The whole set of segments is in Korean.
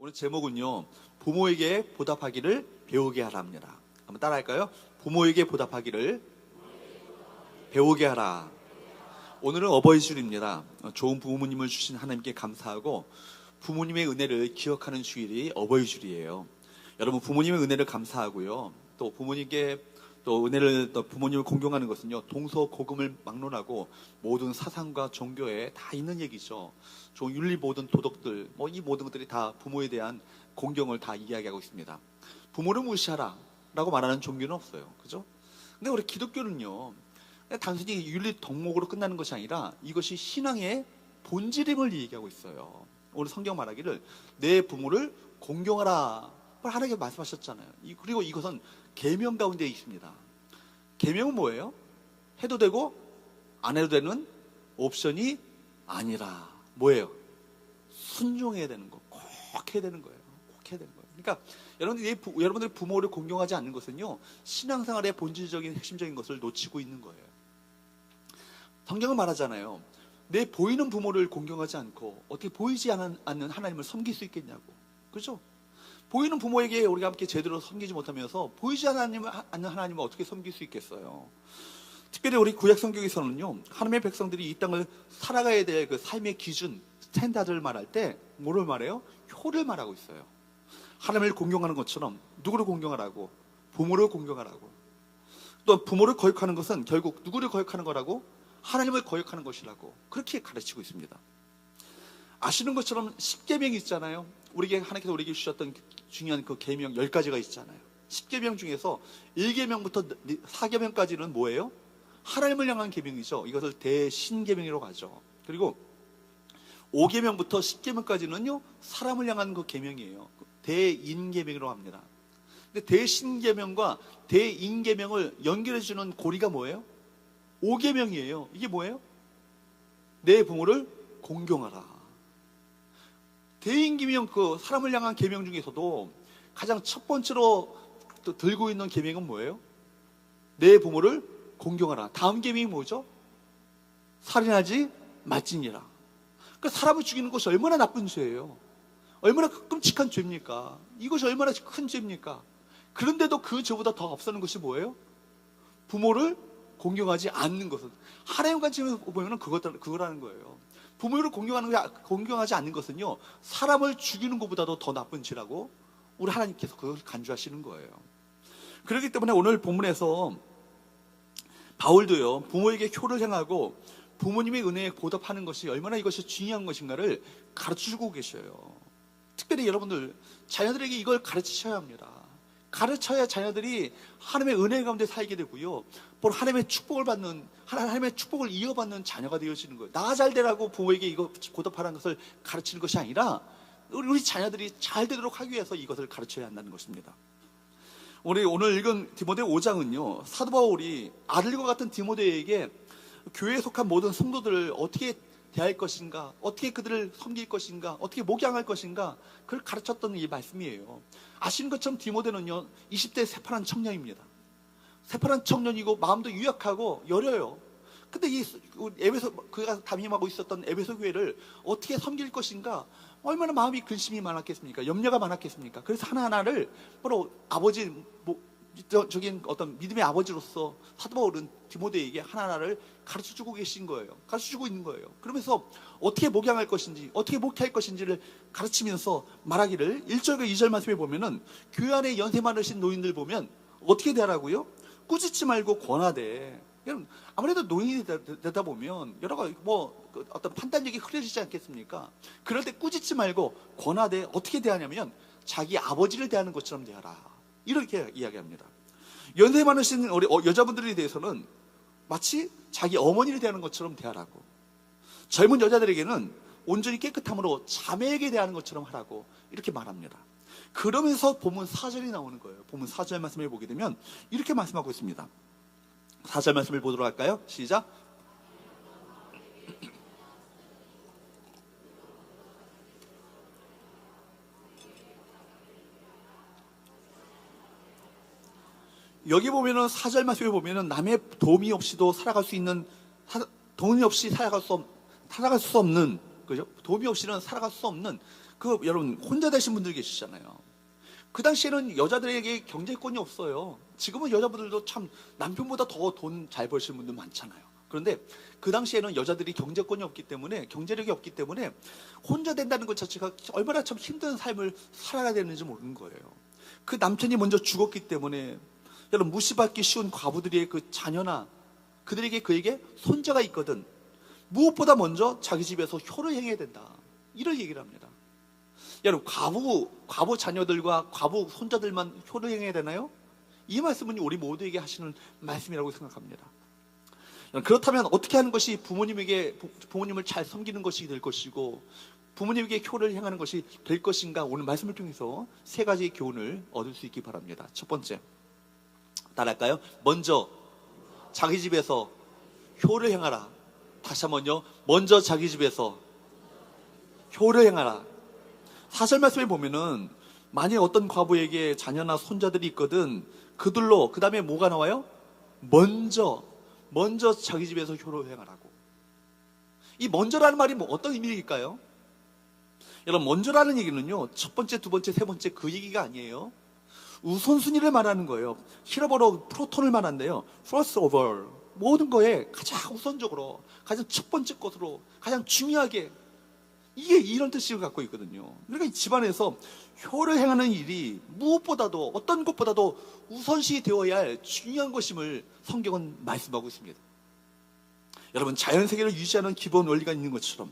오늘 제목은요, 부모에게 보답하기를 배우게 하라입니다. 한번 따라할까요? 부모에게 보답하기를 배우게 하라. 오늘은 어버이 주일입니다. 좋은 부모님을 주신 하나님께 감사하고 부모님의 은혜를 기억하는 주일이 어버이 주일이에요. 여러분, 부모님의 은혜를 감사하고요, 또 부모님께 또 은혜를, 또 부모님을 공경하는 것은요, 동서고금을 막론하고 모든 사상과 종교에 다 있는 얘기죠. 좋은 윤리, 모든 도덕들, 이 모든 것들이 다 부모에 대한 공경을 다 이야기하고 있습니다. 부모를 무시하라 라고 말하는 종교는 없어요. 그죠? 근데 우리 기독교는요, 단순히 윤리 덕목으로 끝나는 것이 아니라 이것이 신앙의 본질임을 얘기하고 있어요. 오늘 성경 말하기를 내 부모를 공경하라 하나님께 말씀하셨잖아요. 그리고 이것은 계명 가운데 있습니다. 계명은 뭐예요? 해도 되고 안 해도 되는 옵션이 아니라 뭐예요? 순종해야 되는 거, 꼭 해야 되는 거예요. 꼭 해야 되는 거예요. 그러니까 여러분들이 부모를 공경하지 않는 것은요, 신앙생활의 본질적인 핵심적인 것을 놓치고 있는 거예요. 성경은 말하잖아요. 내 보이는 부모를 공경하지 않고 어떻게 보이지 않는 하나님을 섬길 수 있겠냐고. 그렇죠? 보이는 부모에게 우리가 함께 제대로 섬기지 못하면서 보이지 않는 하나님을 어떻게 섬길 수 있겠어요? 특별히 우리 구약 성경에서는요, 하나님의 백성들이 이 땅을 살아가야 될 그 삶의 기준, 스탠다드를 말할 때 뭐를 말해요? 효를 말하고 있어요. 하나님을 공경하는 것처럼 누구를 공경하라고? 부모를 공경하라고. 또 부모를 거역하는 것은 결국 누구를 거역하는 거라고? 하나님을 거역하는 것이라고 그렇게 가르치고 있습니다. 아시는 것처럼 10계명이 있잖아요. 하나님께서 우리에게 주셨던 중요한 그 계명 10가지가 있잖아요. 10계명 중에서 1계명부터 4계명까지는 뭐예요? 하나님을 향한 계명이죠. 이것을 대신계명이라고 하죠. 그리고 5계명부터 10계명까지는요, 사람을 향한 그 계명이에요. 대인계명이라고 합니다. 근데 대신계명과 대인계명을 연결해주는 고리가 뭐예요? 5계명이에요. 이게 뭐예요? 내 부모를 공경하라. 대인계명, 그 사람을 향한 계명 중에서도 가장 첫 번째로 들고 있는 계명은 뭐예요? 내 부모를 공경하라. 다음 계명이 뭐죠? 살인하지 말지니라. 그러니까 사람을 죽이는 것이 얼마나 나쁜 죄예요. 얼마나 끔찍한 죄입니까? 이것이 얼마나 큰 죄입니까? 그런데도 그 죄보다 더 앞서는 것이 뭐예요? 부모를 공경하지 않는 것은. 하나님 관점에서 보면 그거라는 거예요. 부모를 공경하지 않는 것은요, 사람을 죽이는 것보다도 더 나쁜 죄라고 우리 하나님께서 그걸 간주하시는 거예요. 그렇기 때문에 오늘 본문에서 바울도요, 부모에게 효를 행하고 부모님의 은혜에 보답하는 것이 얼마나 이것이 중요한 것인가를 가르쳐주고 계셔요. 특별히 여러분들, 자녀들에게 이걸 가르치셔야 합니다. 가르쳐야 자녀들이 하나님의 은혜 가운데 살게 되고요, 하나님의 축복을 이어받는 자녀가 되어지는 거예요. 나가 잘 되라고 부모에게 이거 보답하라는 것을 가르치는 것이 아니라 우리 자녀들이 잘 되도록 하기 위해서 이것을 가르쳐야 한다는 것입니다. 우리 오늘 읽은 디모데 5장은요, 사도 바울이 아들과 같은 디모데에게 교회에 속한 모든 성도들을 어떻게 대할 것인가, 어떻게 그들을 섬길 것인가, 어떻게 목양할 것인가, 그걸 가르쳤던 이 말씀이에요. 아시는 것처럼 디모데는요, 20대 새파란 청년입니다. 새파란 청년이고 마음도 유약하고 여려요. 근데 그가 담임하고 있었던 에베소 교회를 어떻게 섬길 것인가, 얼마나 마음이 근심이 많았겠습니까? 염려가 많았겠습니까? 그래서 하나하나를 바로 어떤 믿음의 아버지로서 사도 바울은 디모데에게 하나하나를 가르쳐주고 계신 거예요. 가르쳐주고 있는 거예요. 그러면서 어떻게 목양할 것인지, 어떻게 목회할 것인지를 가르치면서 말하기를 1절과 2절 말씀에 보면은 교회 안에 연세 많으신 노인들 보면 어떻게 대하라고요? 꾸짖지 말고 권하되. 아무래도 노인이 되다 보면 여러 가지 어떤 판단력이 흐려지지 않겠습니까? 그럴 때 꾸짖지 말고 권하되 어떻게 대하냐면 자기 아버지를 대하는 것처럼 대하라. 이렇게 이야기합니다. 연세 많으신 우리 여자분들에 대해서는 마치 자기 어머니를 대하는 것처럼 대하라고. 젊은 여자들에게는 온전히 깨끗함으로 자매에게 대하는 것처럼 하라고 이렇게 말합니다. 그러면서 본문 4절이 나오는 거예요. 본문 4절 말씀을 보게 되면 이렇게 말씀하고 있습니다. 4절 말씀을 보도록 할까요? 시작. 여기 보면은 4절 말씀에 보면은 남의 도움이 없이도 살아갈 수 있는, 돈이 없이 살아갈 수 없는, 그죠? 도움이 없이는 살아갈 수 없는 여러분 혼자 되신 분들 계시잖아요. 그 당시에는 여자들에게 경제권이 없어요. 지금은 여자분들도 참 남편보다 더 돈 잘 버시는 분들 많잖아요. 그런데 그 당시에는 여자들이 경제권이 없기 때문에, 경제력이 없기 때문에 혼자 된다는 것 자체가 얼마나 참 힘든 삶을 살아야 되는지 모르는 거예요. 그 남편이 먼저 죽었기 때문에 여러분 무시받기 쉬운 과부들의 그 자녀나 그에게 손자가 있거든 무엇보다 먼저 자기 집에서 효를 행해야 된다, 이런 얘기를 합니다. 여러분 과부 자녀들과 과부 손자들만 효를 행해야 되나요? 이 말씀은 우리 모두에게 하시는 말씀이라고 생각합니다. 그렇다면 어떻게 하는 것이 부모님을 잘 섬기는 것이 될 것이고 부모님에게 효를 행하는 것이 될 것인가, 오늘 말씀을 통해서 세 가지 교훈을 얻을 수 있기 바랍니다. 첫 번째, 따라할까요? 먼저 자기 집에서 효를 행하라. 다시 한번요. 먼저 자기 집에서 효를 행하라. 사절 말씀에 보면은 만약 어떤 과부에게 자녀나 손자들이 있거든 그들로 그 다음에 뭐가 나와요? 먼저 자기 집에서 효를 행하라고. 이 먼저라는 말이 어떤 의미일까요? 여러분 먼저라는 얘기는요 첫 번째, 두 번째, 세 번째 그 얘기가 아니에요. 우선순위를 말하는 거예요. 히브리어로 프로톤을 말한대요. First of all, 모든 거에 가장 우선적으로, 가장 첫 번째 것으로, 가장 중요하게, 이게 이런 뜻을 갖고 있거든요. 그러니까 이 집안에서 효를 행하는 일이 무엇보다도 어떤 것보다도 우선시 되어야 할 중요한 것임을 성경은 말씀하고 있습니다. 여러분 자연 세계를 유지하는 기본 원리가 있는 것처럼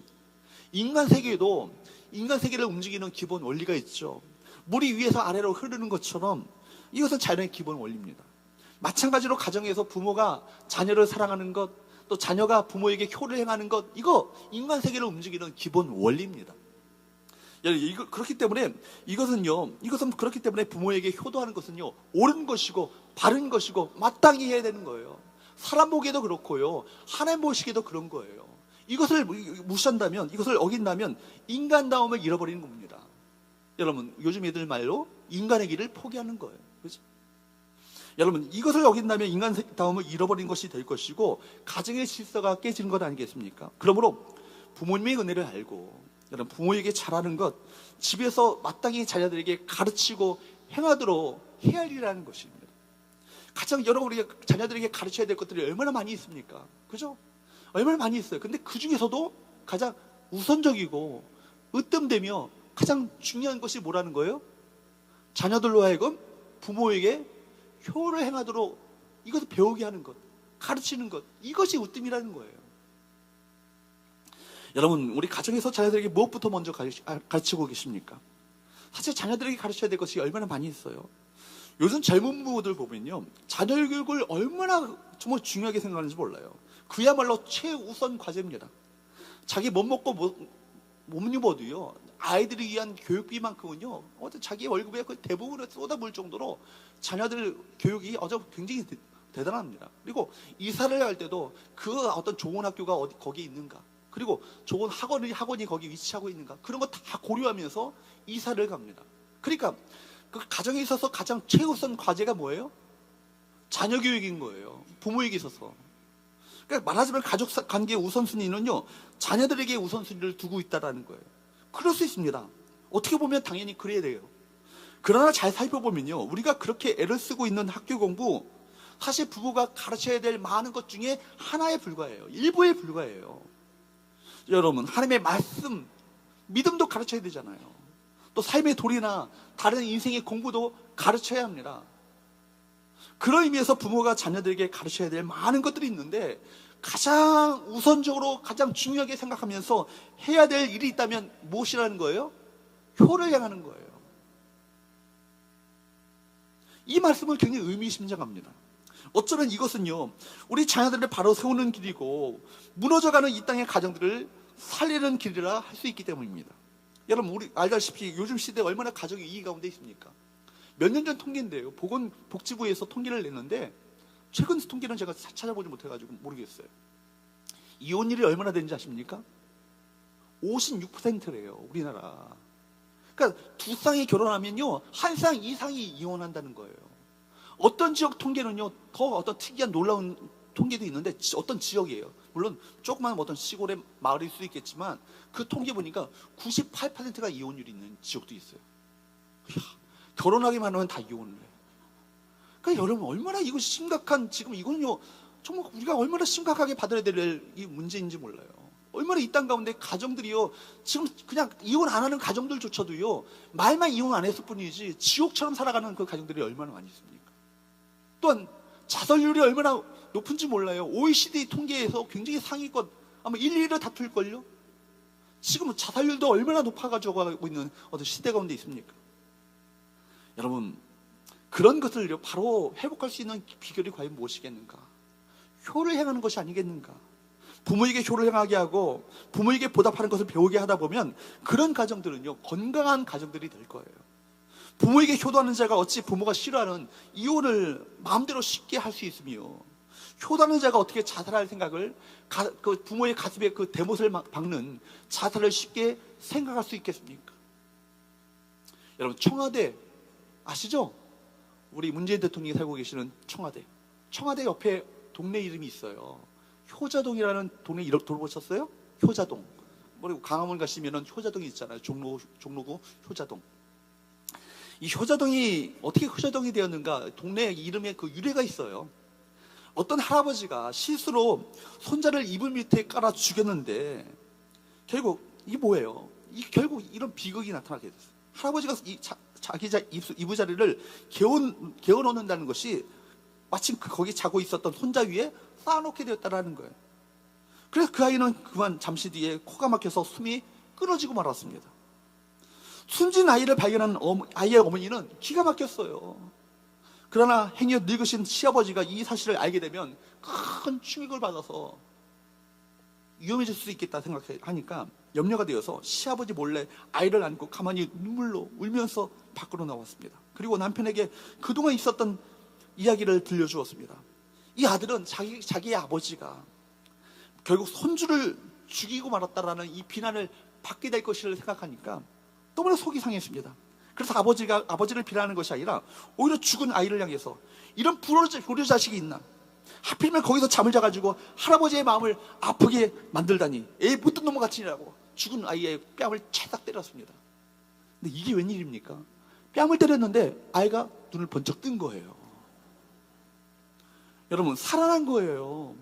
인간 세계에도 인간 세계를 움직이는 기본 원리가 있죠. 물이 위에서 아래로 흐르는 것처럼 이것은 자연의 기본 원리입니다. 마찬가지로 가정에서 부모가 자녀를 사랑하는 것, 또 자녀가 부모에게 효를 행하는 것, 이거 인간 세계를 움직이는 기본 원리입니다. 그렇기 때문에 이것은 그렇기 때문에 부모에게 효도하는 것은요 옳은 것이고 바른 것이고 마땅히 해야 되는 거예요. 사람 보기에도 그렇고요, 하나님 보시기에도 그런 거예요. 이것을 무시한다면, 이것을 어긴다면 인간다움을 잃어버리는 겁니다. 여러분 요즘 애들 말로 인간의 길을 포기하는 거예요. 그렇죠? 여러분 이것을 어긴다면 인간다움을 잃어버린 것이 될 것이고 가정의 질서가 깨지는 것 아니겠습니까? 그러므로 부모님의 은혜를 알고 여러분 부모에게 잘하는 것, 집에서 마땅히 자녀들에게 가르치고 행하도록 해야 할 일이라는 것입니다. 가장 우리가 자녀들에게 가르쳐야 될 것들이 얼마나 많이 있습니까? 그죠? 얼마나 많이 있어요. 근데 그 중에서도 가장 우선적이고 으뜸되며 가장 중요한 것이 뭐라는 거예요? 자녀들로 하여금 부모에게 효를 행하도록 이것을 배우게 하는 것, 가르치는 것, 이것이 으뜸이라는 거예요. 여러분 우리 가정에서 자녀들에게 무엇부터 먼저 가르치고 계십니까? 사실 자녀들에게 가르쳐야 될 것이 얼마나 많이 있어요. 요즘 젊은 부모들 보면요 자녀 교육을 얼마나 정말 중요하게 생각하는지 몰라요. 그야말로 최우선 과제입니다. 자기 못 먹고 못 입어도요 아이들을 위한 교육비만큼은요 자기 월급의 대부분을 쏟아부을 정도로 자녀들 교육이 굉장히 대단합니다. 그리고 이사를 할 때도 그 어떤 좋은 학교가 거기에 있는가, 그리고 좋은 학원이 거기 위치하고 있는가, 그런 거 다 고려하면서 이사를 갑니다. 그러니까 그 가정에 있어서 가장 최우선 과제가 뭐예요? 자녀 교육인 거예요. 부모에게 있어서. 그러니까 말하자면 가족 관계의 우선순위는요 자녀들에게 우선순위를 두고 있다는 거예요. 그럴 수 있습니다. 어떻게 보면 당연히 그래야 돼요. 그러나 잘 살펴보면요 우리가 그렇게 애를 쓰고 있는 학교 공부, 사실 부모가 가르쳐야 될 많은 것 중에 하나에 불과해요. 일부에 불과해요. 여러분 하나님의 말씀, 믿음도 가르쳐야 되잖아요. 또 삶의 도리나 다른 인생의 공부도 가르쳐야 합니다. 그런 의미에서 부모가 자녀들에게 가르쳐야 될 많은 것들이 있는데 가장 우선적으로 가장 중요하게 생각하면서 해야 될 일이 있다면 무엇이라는 거예요? 효를 향하는 거예요. 이 말씀은 굉장히 의미심장합니다. 어쩌면 이것은요 우리 자녀들을 바로 세우는 길이고 무너져가는 이 땅의 가정들을 살리는 길이라 할 수 있기 때문입니다. 여러분 우리 알다시피 요즘 시대에 얼마나 가정이 위기 가운데 있습니까? 몇 년 전 통계인데요 보건복지부에서 통계를 냈는데 최근 통계는 제가 찾아보지 못해가지고 모르겠어요. 이혼율이 얼마나 되는지 아십니까? 56%래요 우리나라. 그러니까 두 쌍이 결혼하면요 한 쌍 이상이 이혼한다는 거예요. 어떤 지역 통계는요 더 어떤 특이한 놀라운 통계도 있는데 어떤 지역이에요. 물론 조그만 어떤 시골의 마을일 수도 있겠지만 그 통계 보니까 98%가 이혼율이 있는 지역도 있어요. 이야, 결혼하기만 하면 다 이혼을 해요. 그러니까 여러분 얼마나 이거 심각한, 지금 이건요 정말 우리가 얼마나 심각하게 받아야 될 이 문제인지 몰라요. 얼마나 이 땅 가운데 가정들이요 지금 그냥 이혼 안 하는 가정들조차도요 말만 이혼 안 했을 뿐이지 지옥처럼 살아가는 그 가정들이 얼마나 많이 있습니까? 또한 자살률이 얼마나 높은지 몰라요. OECD 통계에서 굉장히 상위권, 아마 1, 2위를 다툴걸요. 지금 자살률도 얼마나 높아가지고 가고 있는 어떤 시대 가운데 있습니까? 여러분, 그런 것을 바로 회복할 수 있는 비결이 과연 무엇이겠는가? 효를 행하는 것이 아니겠는가? 부모에게 효를 행하게 하고 부모에게 보답하는 것을 배우게 하다 보면 그런 가정들은요 건강한 가정들이 될 거예요. 부모에게 효도하는 자가 어찌 부모가 싫어하는 이혼을 마음대로 쉽게 할 수 있으며, 효도하는 자가 어떻게 자살할 생각을, 그 부모의 가슴에 그 대못을 박는 자살을 쉽게 생각할 수 있겠습니까? 여러분, 청와대 아시죠? 우리 문재인 대통령이 살고 계시는 청와대. 청와대 옆에 동네 이름이 있어요. 효자동이라는 동네 이름 들어보셨어요? 효자동. 그리고 강화문 가시면은 효자동이 있잖아요. 종로구 효자동. 이 효자동이 어떻게 효자동이 되었는가? 동네 이름에 그 유래가 있어요. 어떤 할아버지가 실수로 손자를 이불 밑에 깔아 죽였는데 결국 이게 뭐예요? 결국 이런 비극이 나타나게 됐어요. 할아버지가 자기 이부자리를 개워 놓는다는 것이 마침 거기 자고 있었던 손자 위에 쌓아놓게 되었다는 거예요. 그래서 그 아이는 그만 잠시 뒤에 코가 막혀서 숨이 끊어지고 말았습니다. 숨진 아이를 발견한 아이의 어머니는 기가 막혔어요. 그러나 행여 늙으신 시아버지가 이 사실을 알게 되면 큰 충격을 받아서 위험해질 수 있겠다 생각하니까 염려가 되어서 시아버지 몰래 아이를 안고 가만히 눈물로 울면서 밖으로 나왔습니다. 그리고 남편에게 그동안 있었던 이야기를 들려주었습니다. 이 아들은 자기의 아버지가 결국 손주를 죽이고 말았다라는 이 비난을 받게 될 것을 생각하니까 너무나 속이 상했습니다. 그래서 아버지를 비난하는 것이 아니라 오히려 죽은 아이를 향해서 이런 불효 자식이 있나? 하필이면 거기서 잠을 자가지고 할아버지의 마음을 아프게 만들다니, 에이 못된 놈 같으니라고 죽은 아이의 뺨을 채딱 때렸습니다. 근데 이게 웬일입니까? 뺨을 때렸는데 아이가 눈을 번쩍 뜬 거예요. 여러분, 살아난 거예요.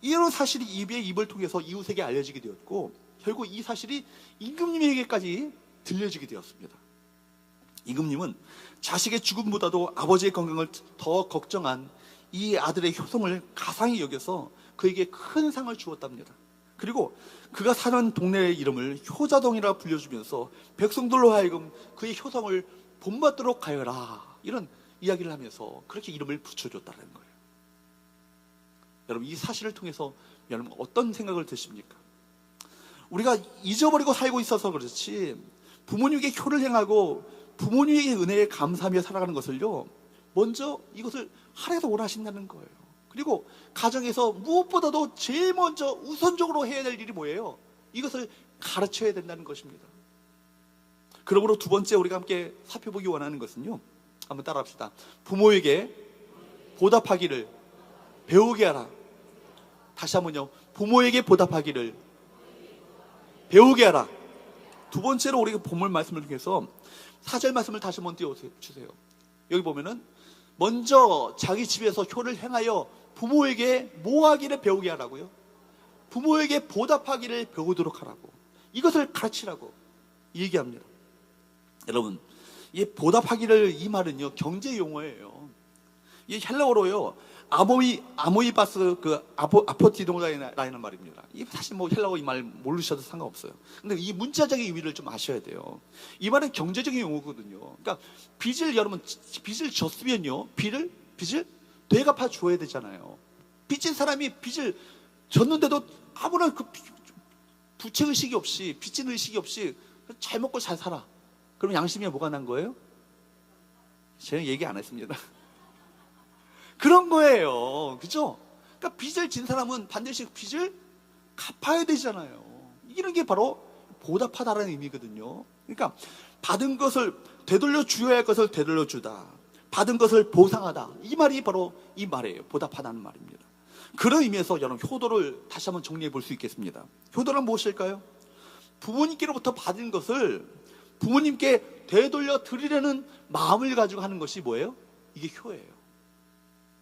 이런 사실이 입의 입을 통해서 이웃에게 알려지게 되었고 결국 이 사실이 임금님에게까지 들려지게 되었습니다. 임금님은 자식의 죽음보다도 아버지의 건강을 더 걱정한 이 아들의 효성을 가상히 여겨서 그에게 큰 상을 주었답니다. 그리고 그가 사는 동네의 이름을 효자동이라 불려주면서 백성들로 하여금 그의 효성을 본받도록 하여라, 이런 이야기를 하면서 그렇게 이름을 붙여줬다는 거예요. 여러분, 이 사실을 통해서 여러분 어떤 생각을 드십니까? 우리가 잊어버리고 살고 있어서 그렇지 부모님에게 효를 행하고 부모님에게 은혜에 감사하며 살아가는 것을요 먼저 이것을 하나님께서 원하신다는 거예요. 그리고 가정에서 무엇보다도 제일 먼저 우선적으로 해야 될 일이 뭐예요? 이것을 가르쳐야 된다는 것입니다. 그러므로 두 번째 우리가 함께 살펴보기 원하는 것은요, 한번 따라합시다. 부모에게 보답하기를 배우게 하라. 다시 한번요. 부모에게 보답하기를 배우게 하라. 두 번째로 우리가 본문 말씀을 통해서 4절 말씀을 다시 한번 띄워주세요. 여기 보면은 먼저 자기 집에서 효를 행하여 부모에게 뭐 하기를 배우게 하라고요? 부모에게 보답하기를 배우도록 하라고, 이것을 가르치라고 얘기합니다. 여러분, 이 보답하기를, 이 말은요 경제 용어예요. 이 헬라어로요 아모이바스 아포티도라는 말입니다. 이 사실 뭐 헬라어 이 말 모르셔도 상관없어요. 근데 이 문자적인 의미를 좀 아셔야 돼요. 이 말은 경제적인 용어거든요. 그러니까 여러분 빚을 졌으면요 빚을 되갚아 줘야 되잖아요. 빚진 사람이 빚을 졌는데도 아무런 그 부채 의식이 없이, 빚진 의식이 없이 잘 먹고 잘 살아. 그럼 양심에 뭐가 난 거예요? 제가 얘기 안 했습니다. 그런 거예요. 그죠? 그러니까 빚을 진 사람은 반드시 빚을 갚아야 되잖아요. 이런 게 바로 보답하다라는 의미거든요. 그러니까 받은 것을 되돌려 주어야 할 것을 되돌려 주다, 받은 것을 보상하다, 이 말이 바로 이 말이에요. 보답하다는 말입니다. 그런 의미에서 여러분 효도를 다시 한번 정리해 볼 수 있겠습니다. 효도는 무엇일까요? 부모님께로부터 받은 것을 부모님께 되돌려 드리려는 마음을 가지고 하는 것이 뭐예요? 이게 효예요.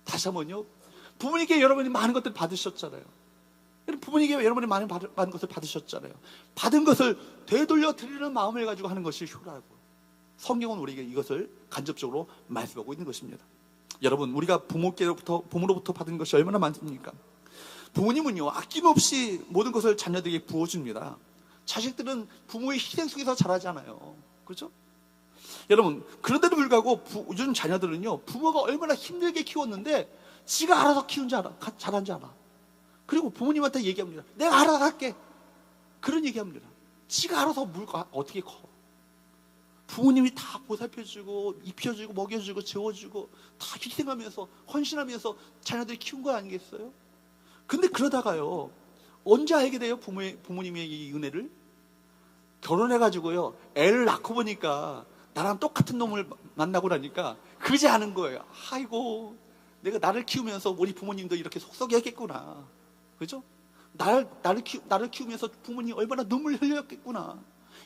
다시 한번요. 부모님께 여러분이 많은 것들 받으셨잖아요. 부모님께 여러분이 많은 것을 받으셨잖아요. 받은 것을 되돌려 드리는 마음을 가지고 하는 것이 효라고. 성경은 우리에게 이것을 간접적으로 말씀하고 있는 것입니다. 여러분, 우리가 부모로부터 받은 것이 얼마나 많습니까? 부모님은요, 아낌없이 모든 것을 자녀들에게 부어줍니다. 자식들은 부모의 희생 속에서 자라잖아요. 그렇죠? 여러분, 그런데도 불구하고 요즘 자녀들은요, 부모가 얼마나 힘들게 키웠는데 지가 알아서 잘한 줄 알아. 그리고 부모님한테 얘기합니다. 내가 알아서 할게. 그런 얘기합니다. 지가 알아서 어떻게 커. 부모님이 다 보살펴주고 입혀주고 먹여주고 재워주고 다 희생하면서 헌신하면서 자녀들이 키운 거 아니겠어요? 근데 그러다가요, 언제 알게 돼요? 부모님의 이 은혜를? 결혼해가지고요, 애를 낳고 보니까 나랑 똑같은 놈을 만나고 나니까 그제 아는 거예요. 아이고, 내가 나를 키우면서 우리 부모님도 이렇게 속썩이 했겠구나. 그죠? 나를 키우면서 부모님 얼마나 눈물 흘렸겠구나.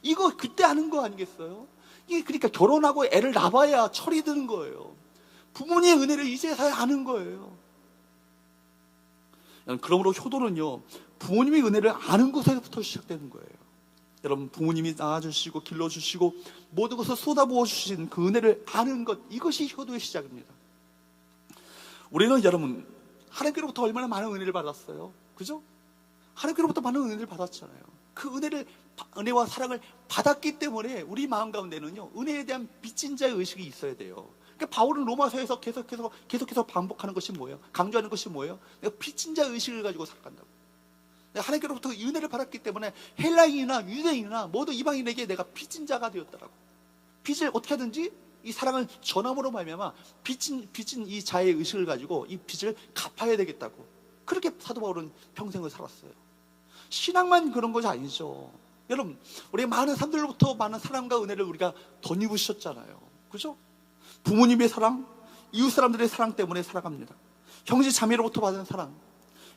이거 그때 아는 거 아니겠어요? 이게 그러니까 결혼하고 애를 낳아야 철이 드는 거예요. 부모님의 은혜를 이제서야 아는 거예요. 그러므로 효도는요, 부모님의 은혜를 아는 것에서부터 시작되는 거예요. 여러분, 부모님이 낳아주시고 길러주시고 모든 것을 쏟아부어 주신 그 은혜를 아는 것, 이것이 효도의 시작입니다. 우리는 여러분, 하나님께로부터 얼마나 많은 은혜를 받았어요. 그죠? 하나님께로부터 많은 은혜를 받았잖아요. 그 은혜와 사랑을 받았기 때문에 우리 마음 가운데는요, 은혜에 대한 빚진 자의 의식이 있어야 돼요. 그러니까 바울은 로마서에서 계속해서 반복하는 것이 뭐예요? 강조하는 것이 뭐예요? 내가 빚진 자의 의식을 가지고 살아간다고. 내가 하나님께로부터 은혜를 받았기 때문에 헬라인이나 유대인이나 모두 이방인에게 내가 빚진 자가 되었다라고. 빚을 어떻게 하든지 이 사랑을 전함으로 말미암아 빚진 이 자의 의식을 가지고 이 빚을 갚아야 되겠다고. 그렇게 사도 바울은 평생을 살았어요. 신앙만 그런 것이 아니죠. 여러분, 우리 많은 사람들로부터 많은 사랑과 은혜를 우리가 덧입으셨잖아요. 그죠? 부모님의 사랑, 이웃 사람들의 사랑 때문에 살아갑니다. 형제 자매로부터 받은 사랑,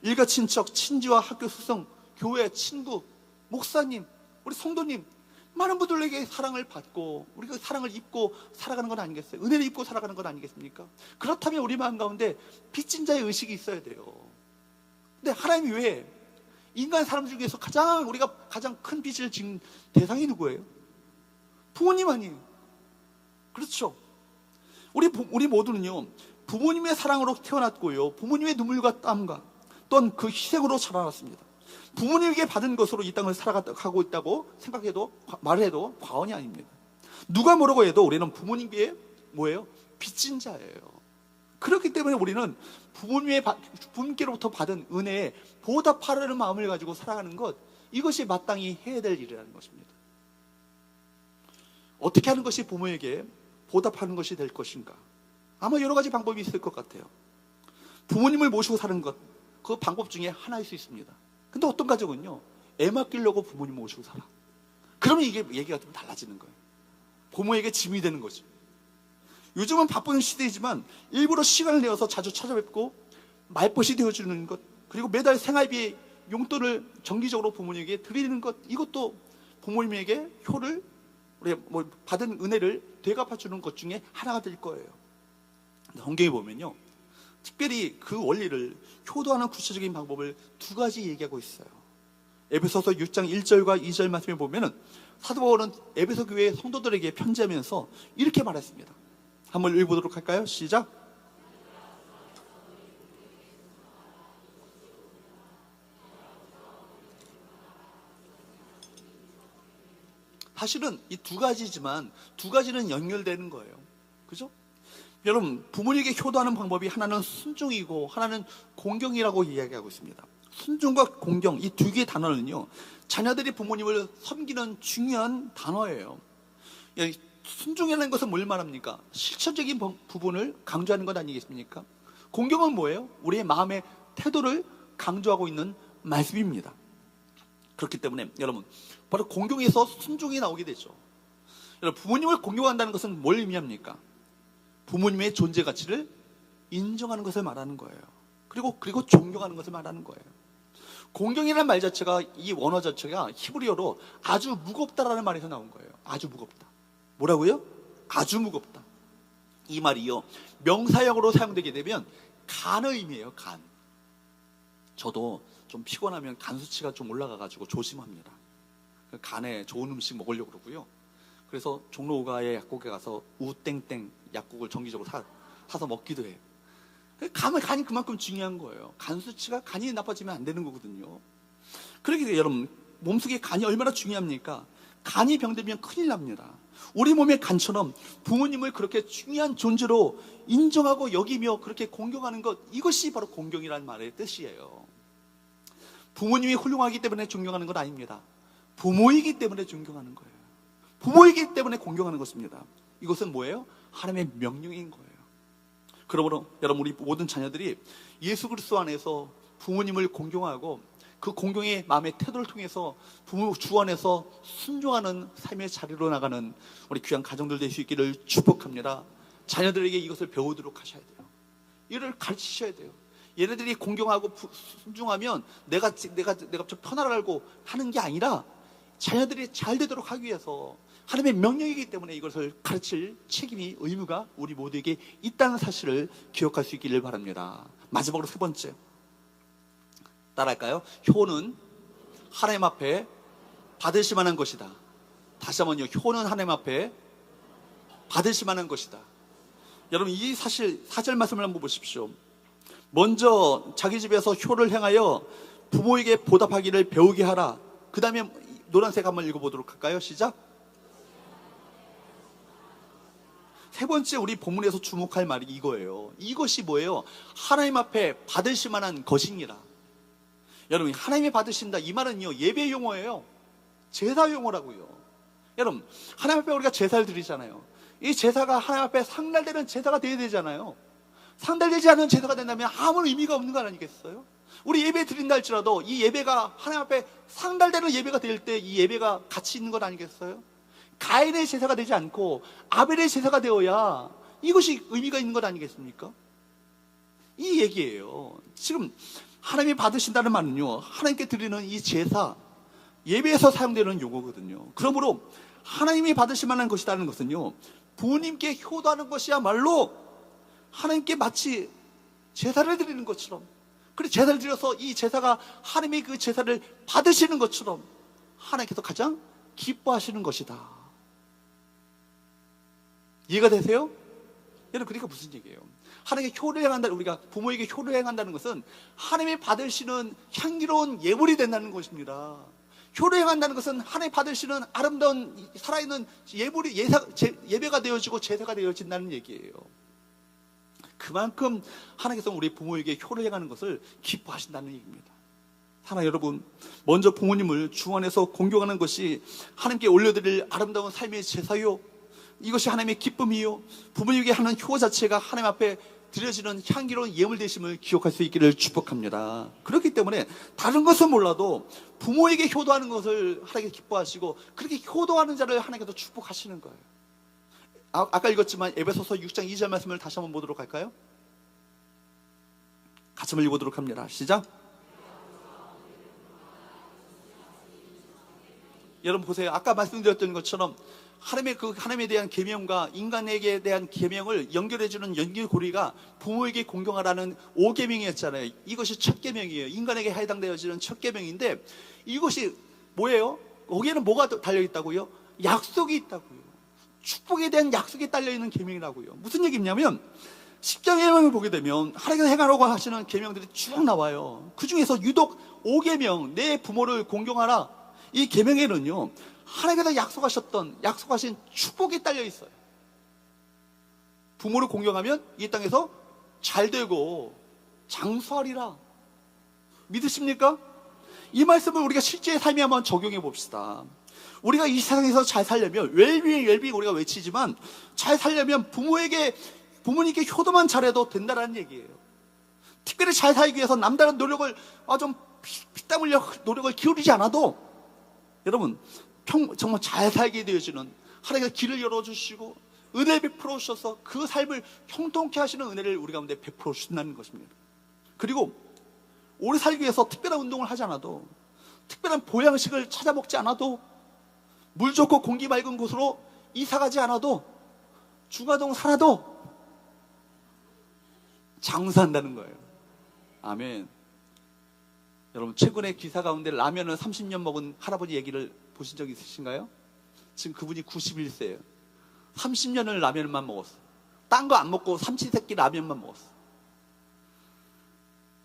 일가 친척, 친지와 학교 수성, 교회, 친구, 목사님, 우리 성도님, 많은 분들에게 사랑을 받고 우리가 사랑을 입고 살아가는 건 아니겠어요? 은혜를 입고 살아가는 건 아니겠습니까? 그렇다면 우리 마음 가운데 빚진 자의 의식이 있어야 돼요. 근데 하나님이 왜 인간 사람 중에서 우리가 가장 큰 빚을 지은 대상이 누구예요? 부모님 아니에요? 그렇죠? 우리 모두는요, 부모님의 사랑으로 태어났고요, 부모님의 눈물과 땀과 또한 그 희생으로 자라났습니다. 부모님에게 받은 것으로 이 땅을 살아가고 있다고 말해도 과언이 아닙니다. 누가 뭐라고 해도 우리는 부모님께 뭐예요? 빚진 자예요. 그렇기 때문에 우리는 부모님께로부터 받은 은혜에 보답하려는 마음을 가지고 살아가는 것, 이것이 마땅히 해야 될 일이라는 것입니다. 어떻게 하는 것이 부모에게 보답하는 것이 될 것인가? 아마 여러 가지 방법이 있을 것 같아요. 부모님을 모시고 사는 것, 그 방법 중에 하나일 수 있습니다. 근데 어떤 가족은요, 애 맡기려고 부모님 모시고 살아. 그러면 이게 얘기가 좀 달라지는 거예요. 부모에게 짐이 되는 거죠. 요즘은 바쁜 시대이지만 일부러 시간을 내어서 자주 찾아뵙고 말벗이 되어주는 것, 그리고 매달 생활비 용돈을 정기적으로 부모님에게 드리는 것, 이것도 부모님에게 효를, 받은 은혜를 되갚아주는 것 중에 하나가 될 거예요. 성경에 보면요, 특별히 그 원리를 효도하는 구체적인 방법을 두 가지 얘기하고 있어요. 에베소서 6장 1절과 2절 말씀에 보면은 사도 바울은 에베소 교회 성도들에게 편지하면서 이렇게 말했습니다. 한번 읽어보도록 할까요? 시작. 사실은 이 두 가지지만 두 가지는 연결되는 거예요. 그죠? 여러분, 부모님에게 효도하는 방법이 하나는 순종이고 하나는 공경이라고 이야기하고 있습니다. 순종과 공경, 이 두 개의 단어는요, 자녀들이 부모님을 섬기는 중요한 단어예요. 순종이라는 것은 뭘 말합니까? 실천적인 부분을 강조하는 것 아니겠습니까? 공경은 뭐예요? 우리의 마음의 태도를 강조하고 있는 말씀입니다. 그렇기 때문에 여러분, 바로 공경에서 순종이 나오게 되죠. 여러분, 부모님을 공경한다는 것은 뭘 의미합니까? 부모님의 존재 가치를 인정하는 것을 말하는 거예요. 그리고 존경하는 것을 말하는 거예요. 공경이라는 말 자체가, 이 원어 자체가 히브리어로 아주 무겁다라는 말에서 나온 거예요. 아주 무겁다. 뭐라고요? 아주 무겁다. 이 말이요, 명사형으로 사용되게 되면 간의 의미예요. 간. 저도 좀 피곤하면 간 수치가 좀 올라가가지고 조심합니다. 간에 좋은 음식 먹으려고 그러고요. 그래서 종로 우가의 약국에 가서 우땡땡 약국을 정기적으로 사서 먹기도 해요. 간이 그만큼 중요한 거예요. 간 수치가, 간이 나빠지면 안 되는 거거든요. 그러게 여러분, 몸속에 간이 얼마나 중요합니까? 간이 병들면 큰일 납니다. 우리 몸의 간처럼 부모님을 그렇게 중요한 존재로 인정하고 여기며 그렇게 공경하는 것, 이것이 바로 공경이라는 말의 뜻이에요. 부모님이 훌륭하기 때문에 존경하는 건 아닙니다. 부모이기 때문에 존경하는 거예요. 부모이기 때문에 공경하는 것입니다. 이것은 뭐예요? 하나님의 명령인 거예요. 그러므로 여러분, 우리 모든 자녀들이 예수 그리스도 안에서 부모님을 공경하고 그 공경의 마음의 태도를 통해서 부모 주 안에서 순종하는 삶의 자리로 나가는 우리 귀한 가정들 될 수 있기를 축복합니다. 자녀들에게 이것을 배우도록 하셔야 돼요. 이를 가르치셔야 돼요. 얘네들이 공경하고 순종하면 내가 좀 편안하고 하는 게 아니라 자녀들이 잘 되도록 하기 위해서 하나님의 명령이기 때문에 이것을 가르칠 책임이, 의무가 우리 모두에게 있다는 사실을 기억할 수 있기를 바랍니다. 마지막으로 세 번째, 따라할까요? 효는 하나님 앞에 받으실 만한 것이다. 다시 한번요. 효는 하나님 앞에 받으실 만한 것이다. 여러분, 이 사실 4절 말씀을 한번 보십시오. 먼저 자기 집에서 효를 행하여 부모에게 보답하기를 배우게 하라. 그 다음에 노란색 한번 읽어보도록 할까요? 시작. 세 번째, 우리 본문에서 주목할 말이 이거예요. 이것이 뭐예요? 하나님 앞에 받으실 만한 것이니라. 여러분, 하나님이 받으신다, 이 말은요, 예배 용어예요. 제사 용어라고요. 여러분, 하나님 앞에 우리가 제사를 드리잖아요. 이 제사가 하나님 앞에 상달되는 제사가 되어야 되잖아요. 상달되지 않은 제사가 된다면 아무런 의미가 없는 거 아니겠어요? 우리 예배 드린다 할지라도 이 예배가 하나님 앞에 상달되는 예배가 될 때 이 예배가 가치 있는 것 아니겠어요? 가인의 제사가 되지 않고 아벨의 제사가 되어야 이것이 의미가 있는 것 아니겠습니까? 이 얘기예요. 지금 하나님이 받으신다는 말은요, 하나님께 드리는 이 제사, 예배에서 사용되는 용어거든요. 그러므로 하나님이 받으실 만한 것이라는 것은요, 부모님께 효도하는 것이야말로 하나님께 마치 제사를 드리는 것처럼, 그리고 제사를 드려서 이 제사가 하나님의 그 제사를 받으시는 것처럼 하나님께서 가장 기뻐하시는 것이다. 이해가 되세요? 여러분, 그러니까 무슨 얘기예요? 하나님께 효를 행한다, 우리가 부모에게 효를 행한다는 것은 하나님이 받으시는 향기로운 예물이 된다는 것입니다. 효를 행한다는 것은 하나님이 받으시는 아름다운 살아있는 예물이 예배가 되어지고 제사가 되어진다는 얘기예요. 그만큼 하나님께서 우리 부모에게 효를 행하는 것을 기뻐하신다는 얘기입니다. 하나 여러분, 먼저 부모님을 주 안에서 공경하는 것이 하나님께 올려드릴 아름다운 삶의 제사요, 이것이 하나님의 기쁨이요, 부모에게 하는 효 자체가 하나님 앞에 드려지는 향기로운 예물 되심을 기억할 수 있기를 축복합니다. 그렇기 때문에 다른 것은 몰라도 부모에게 효도하는 것을 하나님께 기뻐하시고 그렇게 효도하는 자를 하나님께서 축복하시는 거예요. 아까 읽었지만 에베소서 6장 2절 말씀을 다시 한번 보도록 할까요? 같이 한번 읽어보도록 합니다. 시작. 여러분 보세요. 아까 말씀드렸던 것처럼 하나님에 대한 계명과 인간에게 대한 계명을 연결해주는 연결고리가 부모에게 공경하라는 5계명이었잖아요. 이것이 첫 계명이에요. 인간에게 해당되어지는 첫 계명인데 이것이 뭐예요? 거기에는 뭐가 달려있다고요? 약속이 있다고요. 축복에 대한 약속이 딸려있는 계명이라고요. 무슨 얘기냐면 10장 계명을 보게 되면 하나님께서 행하라고 하시는 계명들이 쭉 나와요. 그 중에서 유독 5계명, 내 부모를 공경하라, 이 계명에는요, 하나님께서 약속하신 축복이 딸려 있어요. 부모를 공경하면 이 땅에서 잘 되고 장수하리라. 믿으십니까? 이 말씀을 우리가 실제 삶에 한번 적용해 봅시다. 우리가 이 세상에서 잘 살려면 웰빙 우리가 외치지만 잘 살려면 부모님께 효도만 잘해도 된다는 얘기예요. 특별히 잘 살기 위해서 남다른 노력을 좀 피땀 흘려 노력을 기울이지 않아도 여러분 정말 잘 살게 되어지는 하나님께서 길을 열어주시고 은혜를 베풀어 주셔서 그 삶을 형통케 하시는 은혜를 우리 가운데 베풀어 주신다는 것입니다. 그리고 오래 살기 위해서 특별한 운동을 하지 않아도, 특별한 보양식을 찾아 먹지 않아도, 물 좋고 공기 맑은 곳으로 이사 가지 않아도, 중화동 살아도 장수한다는 거예요. 아멘. 여러분, 최근에 기사 가운데 라면을 30년 먹은 할아버지 얘기를 보신 적 있으신가요? 지금 그분이 91세예요. 30년을 라면만 먹었어. 딴 거 안 먹고 삼시세끼 라면만 먹었어.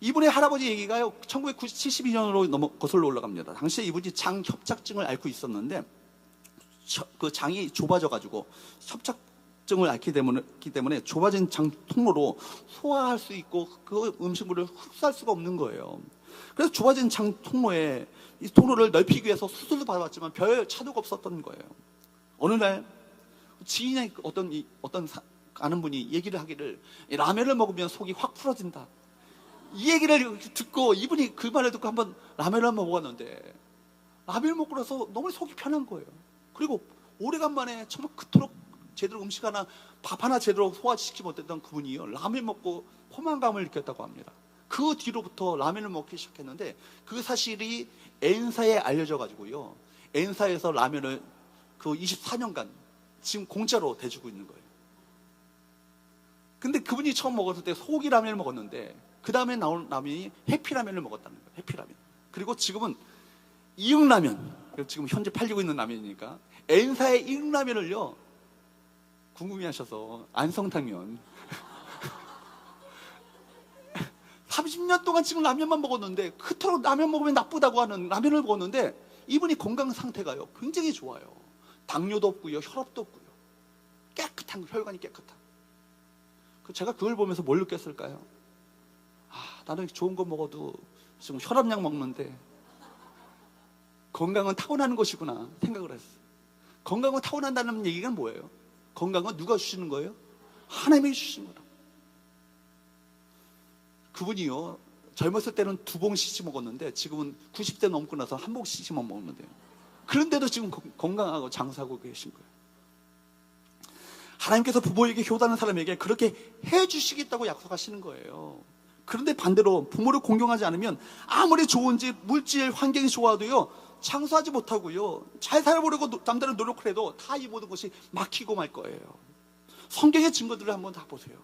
이분의 할아버지 얘기가요, 1972년으로 거슬러 올라갑니다. 당시에 이분이 장 협착증을 앓고 있었는데, 그 장이 좁아져가지고 협착증을 앓기 때문에 좁아진 장 통로로 소화할 수 있고 그 음식물을 흡수할 수가 없는 거예요. 그래서 좁아진 장 통로에, 이 통로를 넓히기 위해서 수술도 받아봤지만 별 차도가 없었던 거예요. 어느 날 지인의 어떤 아는 분이 얘기를 하기를, 라면을 먹으면 속이 확 풀어진다, 이 얘기를 듣고 이분이 그 말을 듣고 한번 라면을 한번 먹었는데, 라면을 먹고 나서 너무 속이 편한 거예요. 그리고 오래간만에 정말 그토록 제대로 음식 하나, 밥 하나 제대로 소화시키지 못했던 그분이요, 라면 먹고 포만감을 느꼈다고 합니다. 그 뒤로부터 라면을 먹기 시작했는데, 그 사실이 N사에 알려져 가지고요, N사에서 라면을 그 24년간 지금 공짜로 대주고 있는 거예요. 근데 그분이 처음 먹었을 때 소고기 라면을 먹었는데, 그 다음에 나온 라면이 해피라면을 먹었다는 거예요. 해피라면. 그리고 지금은 이응라면, 지금 현재 팔리고 있는 라면이니까 N사의 이응라면을요, 궁금해하셔서 안성탕면 30년 동안 지금 라면만 먹었는데, 그토록 라면 먹으면 나쁘다고 하는 라면을 먹었는데, 이분이 건강 상태가요 굉장히 좋아요. 당뇨도 없고요, 혈압도 없고요, 깨끗한, 혈관이 깨끗한. 제가 그걸 보면서 뭘 느꼈을까요? 나는 좋은 거 먹어도 지금 혈압약 먹는데 건강은 타고나는 것이구나 생각을 했어요. 건강은 타고난다는 얘기가 뭐예요? 건강은 누가 주시는 거예요? 하나님이 주시는 거다. 그분이요, 젊었을 때는 2봉씩씩 먹었는데 지금은 90대 넘고 나서 1봉씩만 먹는데요. 그런데도 지금 건강하고 장사하고 계신 거예요. 하나님께서 부모에게 효도하는 사람에게 그렇게 해주시겠다고 약속하시는 거예요. 그런데 반대로 부모를 공경하지 않으면 아무리 좋은지 물질 환경이 좋아도요, 장수하지 못하고요, 잘 살아보려고 남들은 노력을 해도 다 이 모든 것이 막히고 말 거예요. 성경의 증거들을 한번 다 보세요.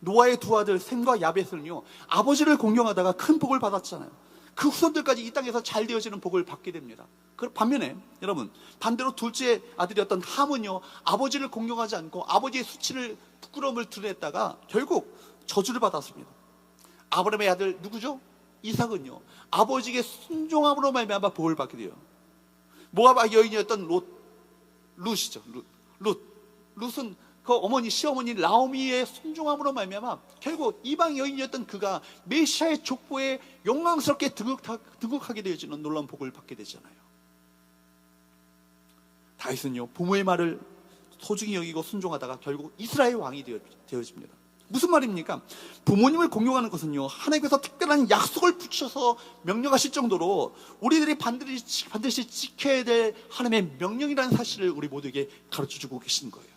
노아의 두 아들 셈과 야벳은요, 아버지를 공경하다가 큰 복을 받았잖아요. 그 후손들까지 이 땅에서 잘 되어지는 복을 받게 됩니다. 그 반면에 여러분, 반대로 둘째 아들이었던 함은요, 아버지를 공경하지 않고 아버지의 수치를, 부끄러움을 드러냈다가 결국 저주를 받았습니다. 아브라함의 아들 누구죠? 이삭은요, 아버지에게 순종함으로 말미암아 복을 받게 돼요. 모압 여인이었던 룻이죠. 룻은 그 어머니, 시어머니 라오미의 순종함으로 말미암아 결국 이방 여인이었던 그가 메시아의 족보에 영광스럽게 등극하게 되어지는 놀라운 복을 받게 되잖아요. 다윗은요, 부모의 말을 소중히 여기고 순종하다가 결국 이스라엘 왕이 되어집니다. 무슨 말입니까? 부모님을 공경하는 것은요, 하나님께서 특별한 약속을 붙여서 명령하실 정도로 우리들이 반드시 지켜야 될 하나님의 명령이라는 사실을 우리 모두에게 가르쳐주고 계신 거예요.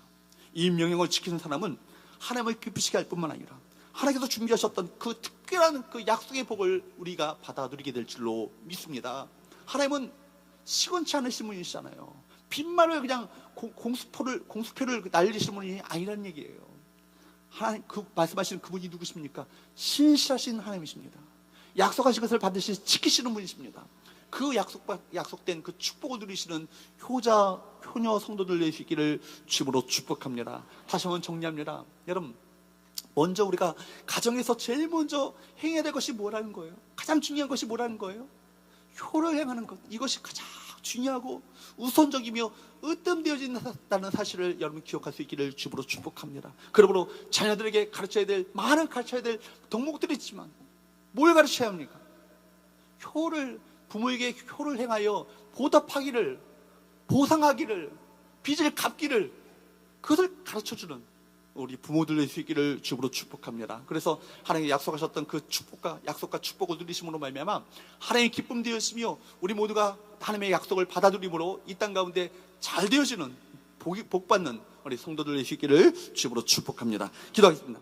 이 명령을 지키는 사람은 하나님을 기쁘시게 할 뿐만 아니라 하나님께서 준비하셨던 그 특별한 그 약속의 복을 우리가 받아 누리게 될 줄로 믿습니다. 하나님은 시건치 않으신 분이시잖아요. 빈말을 그냥 공수표를 날리시는 분이 아니라는 얘기예요. 하나님, 말씀하시는 그분이 누구십니까? 신실하신 하나님이십니다. 약속하신 것을 반드시 지키시는 분이십니다. 그 약속된 그 축복을 누리시는 효녀 성도들 되시기를 주님으로 축복합니다. 다시 한번 정리합니다. 여러분, 먼저 우리가 가정에서 제일 먼저 행해야 될 것이 뭐라는 거예요? 가장 중요한 것이 뭐라는 거예요? 효를 행하는 것. 이것이 가장 중요하고 우선적이며 으뜸되어진다는 사실을 여러분 기억할 수 있기를 주님으로 축복합니다. 그러므로 자녀들에게 가르쳐야 될 덕목들이 있지만 뭘 가르쳐야 합니까? 부모에게 효를 행하여 보답하기를, 보상하기를, 빚을 갚기를, 그것을 가르쳐주는 우리 부모들 될 수 있기를 주님으로 축복합니다. 그래서 하나님이 약속하셨던 그 약속과 축복을 누리심으로 말미암아 하나님의 기쁨 되었으며 우리 모두가 하나님의 약속을 받아들임으로 이 땅 가운데 잘 되어지는 복 받는 우리 성도들 될 수 있기를 주님으로 축복합니다. 기도하겠습니다.